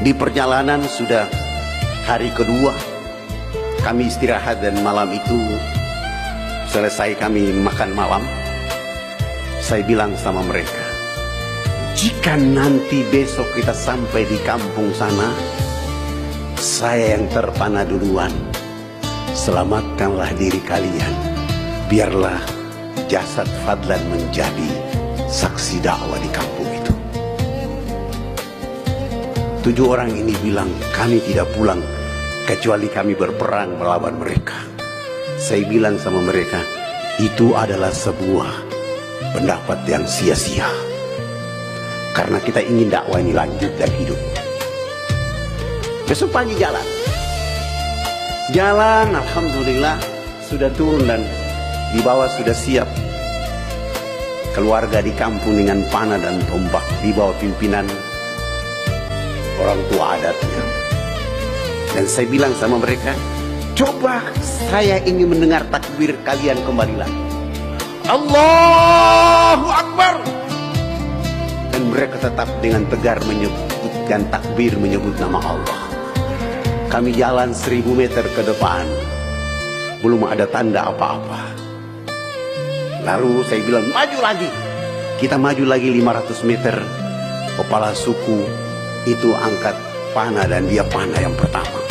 Di perjalanan sudah hari kedua, kami istirahat dan malam itu selesai kami makan malam. Saya bilang sama mereka, jika nanti besok kita sampai di kampung sana, saya yang terpana duluan. Selamatkanlah diri kalian. Biarlah jasad Fadlan menjadi saksi dakwah di kampung itu. 7 orang ini bilang, kami tidak pulang kecuali kami berperang melawan mereka. Saya bilang sama mereka, itu adalah sebuah pendapat yang sia-sia. Karena kita ingin dakwah ini lanjut dan hidup. Besok pagi jalan, alhamdulillah sudah turun dan di bawah sudah siap. Keluarga di kampung dengan panah dan tombak di bawah pimpinan orang tua adatnya. Dan saya bilang sama mereka, coba saya ingin mendengar takbir kalian kembali lagi. Allahu Akbar. Dan mereka tetap dengan tegar menyebutkan takbir, menyebut nama Allah. Kami jalan 1000 meter ke depan, belum ada tanda apa-apa. Lalu saya bilang, maju lagi. Kita maju lagi 500 meter. Kepala suku itu angkat panah dan dia panah yang pertama.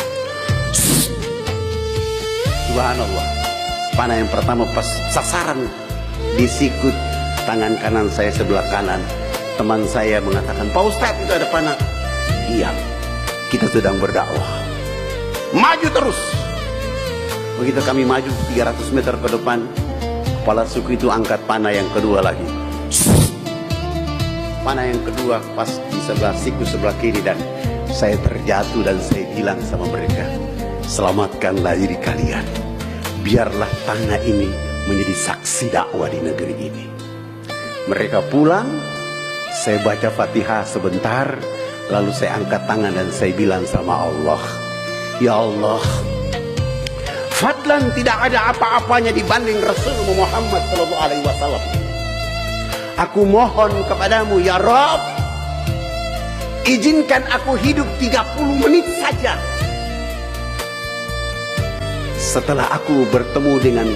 Subhanallah. Panah yang pertama pas sasaran di sikut tangan kanan saya sebelah kanan. Teman saya mengatakan, Pak Ustadz itu ada panah. Diam, kita sedang berdakwah. Maju terus. Begitu kami maju 300 meter ke depan, kepala suku itu angkat panah yang kedua lagi. Panah yang kedua pas di sebelah siku sebelah kiri dan saya terjatuh dan saya bilang sama mereka, selamatkanlah diri kalian. Biarlah tanah ini menjadi saksi dakwah di negeri ini. Mereka pulang, saya baca Fatihah sebentar, lalu saya angkat tangan dan saya bilang sama Allah, ya Allah, Fadlan tidak ada apa-apanya dibanding Rasulullah Muhammad SAW. Aku mohon kepadamu ya Rabb, izinkan aku hidup 30 menit saja. Setelah aku bertemu dengan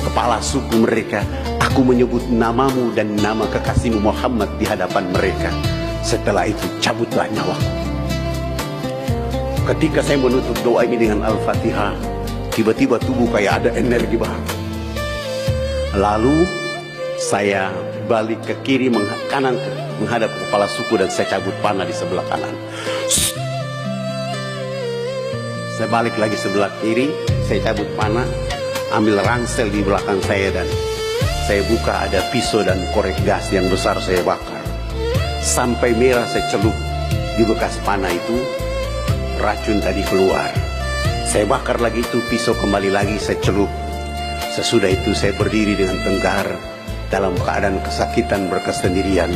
kepala suku mereka, aku menyebut namamu dan nama kekasihmu Muhammad di hadapan mereka. Setelah itu cabutlah nyawaku. Ketika saya menutup doa ini dengan Al-Fatihah, tiba-tiba tubuh kayak ada energi baru. Lalu saya balik ke kiri, kanan menghadap kepala suku dan saya cabut panah di sebelah kanan. Saya balik lagi sebelah kiri, saya cabut panah, ambil ransel di belakang saya dan saya buka, ada pisau dan korek gas yang besar saya bakar. Sampai merah saya celup di bekas panah itu, racun tadi keluar. Saya bakar lagi itu pisau, kembali lagi saya celup. Sesudah itu saya berdiri dengan tenggar dalam keadaan kesakitan, berkesendirian,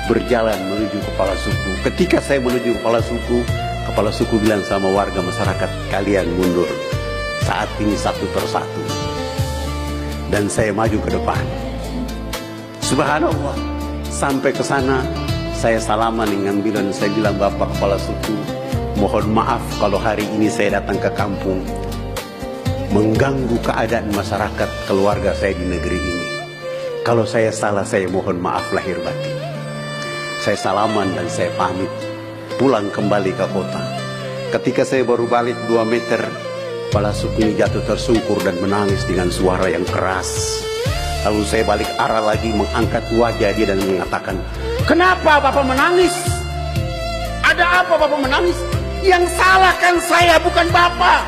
berjalan menuju kepala suku. Ketika saya menuju kepala suku bilang sama warga masyarakat, kalian mundur saat ini satu persatu. Dan saya maju ke depan. Subhanallah. Sampai ke sana saya salaman dengan bilang, saya bilang, Bapak kepala suku, mohon maaf kalau hari ini saya datang ke kampung mengganggu keadaan masyarakat keluarga saya di negeri ini. Kalau saya salah, saya mohon maaf lahir batin. Saya salaman dan saya pamit pulang kembali ke kota. Ketika saya baru balik 2 meter, kepala suku ini jatuh tersungkur dan menangis dengan suara yang keras. Lalu saya balik arah lagi, mengangkat wajah dia dan mengatakan, kenapa Bapak menangis? Ada apa Bapak menangis? Yang salah kan saya, bukan Bapak.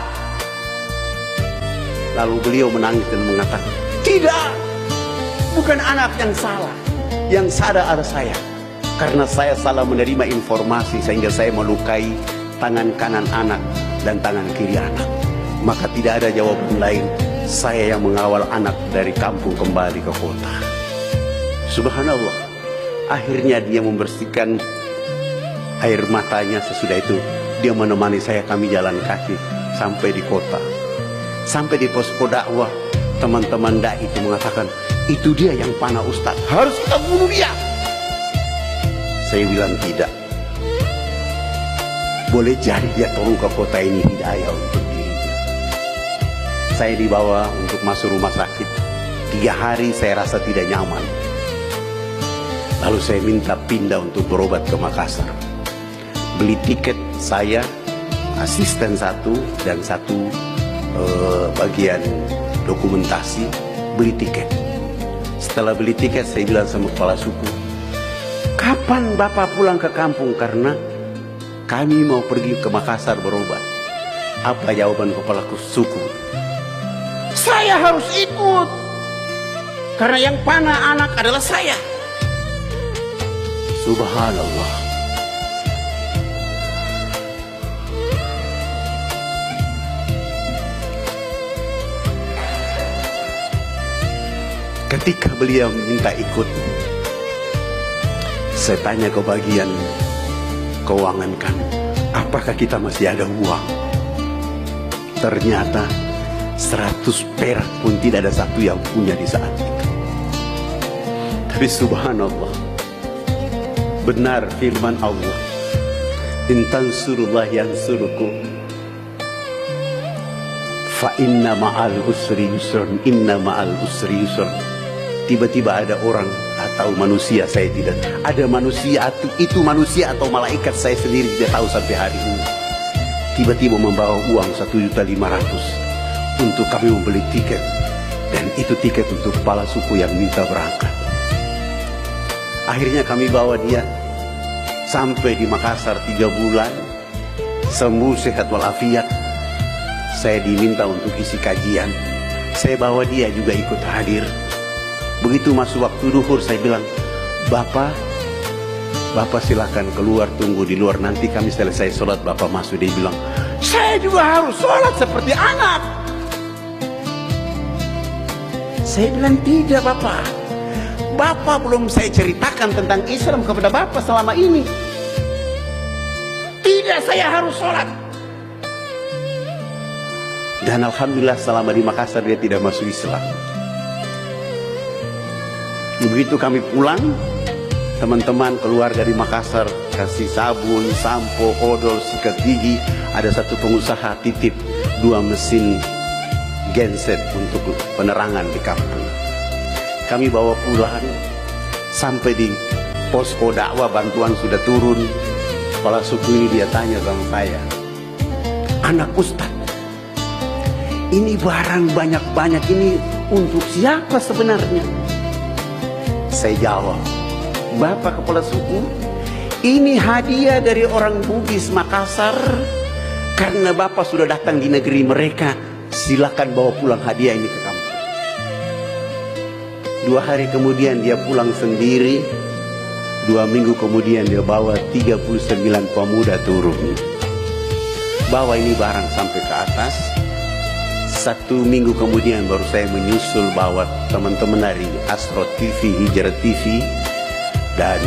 Lalu beliau menangis dan mengatakan, tidak, bukan anak yang salah. Yang salah ada saya. Karena saya salah menerima informasi sehingga saya melukai tangan kanan anak dan tangan kiri anak. Maka tidak ada jawaban lain, saya yang mengawal anak dari kampung kembali ke kota. Subhanallah. Akhirnya dia membersihkan air matanya. Sesudah itu dia menemani saya, kami jalan kaki sampai di kota. Sampai di posko dakwah, teman-teman dai itu mengatakan, itu dia yang panah Ustadz, harus kita bunuh dia. Saya bilang tidak. Boleh jadi dia turun ke kota ini hidayah untuk dirinya. Saya dibawa untuk masuk rumah sakit. 3 hari saya rasa tidak nyaman. Lalu saya minta pindah untuk berobat ke Makassar. Beli tiket saya, asisten satu dan satu bagian dokumentasi, beli tiket. Setelah beli tiket saya bilang sama kepala suku, kapan Bapak pulang ke kampung? Karena kami mau pergi ke Makassar berobat. Apa jawaban kepala suku? Saya harus ikut, karena yang panah anak adalah saya. Subhanallah. Ketika beliau minta ikut, saya tanya ke bagian keuangan kami, apakah kita masih ada uang? Ternyata 100 perak pun tidak ada satu yang punya di saat itu. Tapi subhanallah, benar firman Allah, in tansurullah yansurukum fa inna ma'al usri yusran, inna ma'al usri yusran. Tiba-tiba ada orang atau manusia, saya tidak ada manusia, itu manusia atau malaikat saya sendiri tidak tahu sampai hari ini, tiba-tiba membawa uang 1.500.000 untuk kami membeli tiket. Dan itu tiket untuk kepala suku yang minta berangkat. Akhirnya kami bawa dia sampai di Makassar 3 bulan, sembuh sehat walafiat. Saya diminta untuk isi kajian, saya bawa dia juga ikut hadir. Begitu masuk waktu duhur, saya bilang, Bapak silakan keluar, tunggu di luar, nanti kami selesai sholat Bapak masuk. Dia bilang, saya juga harus sholat seperti anak. Saya bilang, tidak Bapak, Bapak belum saya ceritakan tentang Islam kepada Bapak selama ini. Tidak, saya harus sholat. Dan alhamdulillah selama di Makassar dia tidak masuk Islam. Begitu kami pulang, teman-teman keluarga di Makassar kasih sabun, sampo, odol, sikat gigi. Ada satu pengusaha titip 2 mesin genset untuk penerangan di kampung. Kami bawa pulang, sampai di posko dakwah bantuan sudah turun. Kepala suku ini dia tanya sama saya, anak Ustaz, ini barang banyak-banyak ini untuk siapa sebenarnya? Saya jawab, Bapak kepala suku, ini hadiah dari orang Bugis Makassar. Karena Bapak sudah datang di negeri mereka, silakan bawa pulang hadiah ini ke kampung. 2 hari kemudian dia pulang sendiri. 2 minggu kemudian dia bawa 39 pemuda turun, bawa ini barang sampai ke atas. 1 minggu kemudian baru saya menyusul bawa teman-teman dari Astro TV, Hijrah TV, dan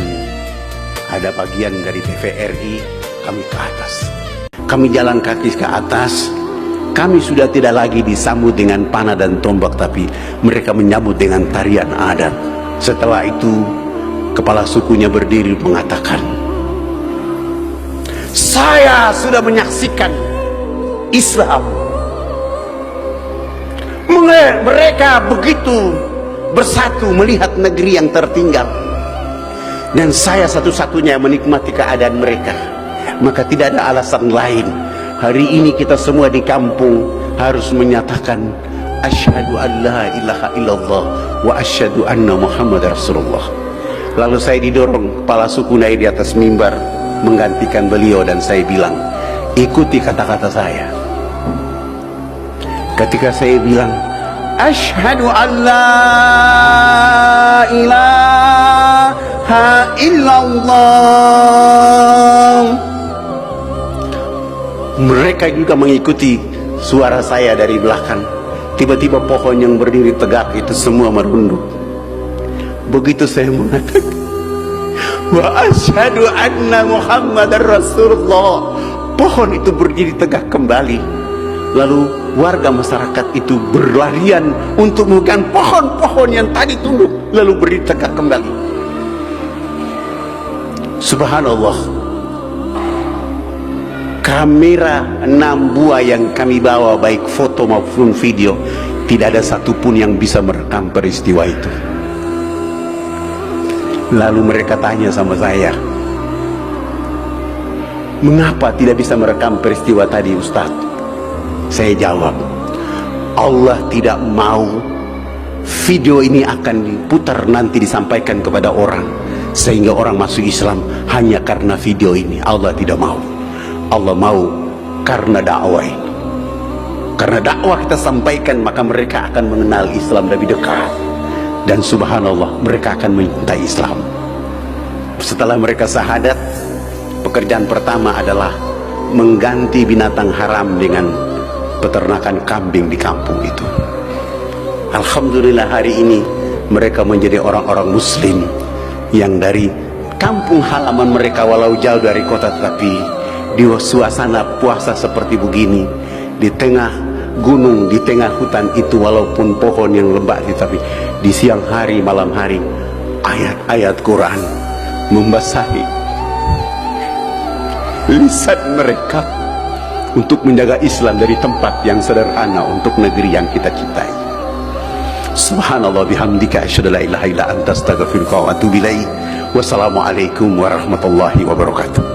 ada bagian dari TVRI. Kami ke atas, kami jalan kaki ke atas. Kami sudah tidak lagi disambut dengan panah dan tombak, tapi mereka menyambut dengan tarian adat. Setelah itu kepala sukunya berdiri mengatakan, saya sudah menyaksikan Islam. Mereka begitu bersatu melihat negeri yang tertinggal, dan saya satu-satunya menikmati keadaan mereka. Maka tidak ada alasan lain. Hari ini kita semua di kampung harus menyatakan asyhadu an la ilaha illallah wa asyhadu anna Muhammad Rasulullah. Lalu saya didorong kepala suku naik di atas mimbar menggantikan beliau, dan saya bilang, ikuti kata-kata saya. Ketika saya bilang asyhadu an la ilaha illallah, mereka juga mengikuti suara saya dari belakang. Tiba-tiba pohon yang berdiri tegak itu semua merunduk. Begitu saya mengatakan wa asyhadu anna Muhammadar Rasulullah, pohon itu berdiri tegak kembali. Lalu warga masyarakat itu berlarian untuk memegang pohon-pohon yang tadi tunduk, lalu berdiri tegak kembali. Subhanallah. Kamera 6 buah yang kami bawa, baik foto maupun video, tidak ada satupun yang bisa merekam peristiwa itu. Lalu mereka tanya sama saya, mengapa tidak bisa merekam peristiwa tadi, Ustaz? Saya jawab, Allah tidak mau video ini akan diputar nanti disampaikan kepada orang sehingga orang masuk Islam hanya karena video ini. Allah tidak mau. Allah mau karena dakwah ini. Karena dakwah kita sampaikan, maka mereka akan mengenal Islam lebih dekat, dan subhanallah mereka akan mencintai Islam. Setelah mereka syahadat, pekerjaan pertama adalah mengganti binatang haram dengan peternakan kambing di kampung itu. Alhamdulillah hari ini mereka menjadi orang-orang muslim yang dari kampung halaman mereka, walau jauh dari kota, tetapi di suasana puasa seperti begini, di tengah gunung, di tengah hutan itu, walaupun pohon yang lebat, tetapi di siang hari, malam hari, ayat-ayat Quran membasahi lisan mereka untuk menjaga Islam dari tempat yang sederhana untuk negeri yang kita cintai. Subhanallah bihamdika, asyhadu an la ilaha illa anta, astaghfiruka wa atubu ilaik. Wassalamualaikum warahmatullahi wabarakatuh.